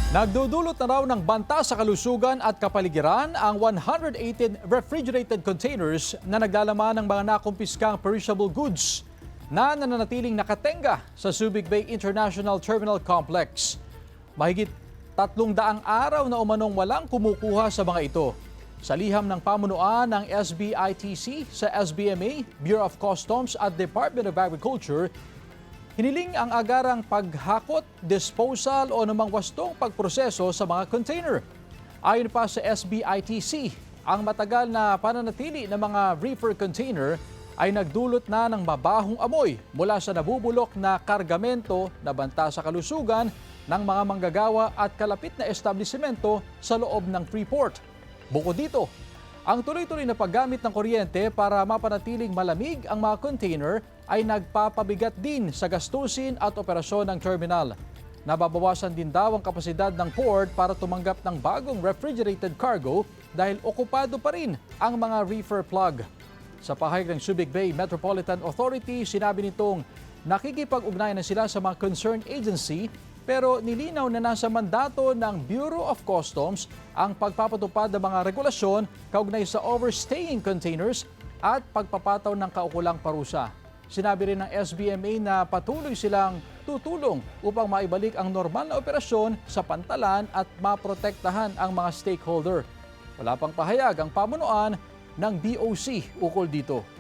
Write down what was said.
Nagdudulot na raw ng banta sa kalusugan at kapaligiran ang 118 refrigerated containers na naglalaman ng mga nakumpiskang perishable goods na nananatiling nakatenga sa Subic Bay International Terminal Complex. Mahigit 300 araw na umanong walang kumukuha sa mga ito. Sa liham ng pamunuan ng SBITC sa SBMA, Bureau of Customs at Department of Agriculture, hiniling ang agarang paghakot, disposal o namang wastong pagproseso sa mga container. Ayon pa sa SBITC, ang matagal na pananatili ng mga reefer container ay nagdulot na ng mabahong amoy mula sa nabubulok na kargamento na banta sa kalusugan ng mga manggagawa at kalapit na establisimento sa loob ng Freeport. Bukod dito, ang tuloy-tuloy na paggamit ng kuryente para mapanatiling malamig ang mga container ay nagpapabigat din sa gastusin at operasyon ng terminal. Nababawasan din daw ang kapasidad ng port para tumanggap ng bagong refrigerated cargo dahil okupado pa rin ang mga reefer plug. Sa pahayag ng Subic Bay Metropolitan Authority, sinabi nitong nakikipag-ugnayan na sila sa mga concerned agency pero nilinaw na nasa mandato ng Bureau of Customs ang pagpapatupad ng mga regulasyon kaugnay sa overstaying containers at pagpapataw ng kaukulang parusa. Sinabi rin ng SBMA na patuloy silang tutulong upang maibalik ang normal na operasyon sa pantalan at maprotektahan ang mga stakeholder. Wala pang pahayag ang pamunuan ng BOC ukol dito.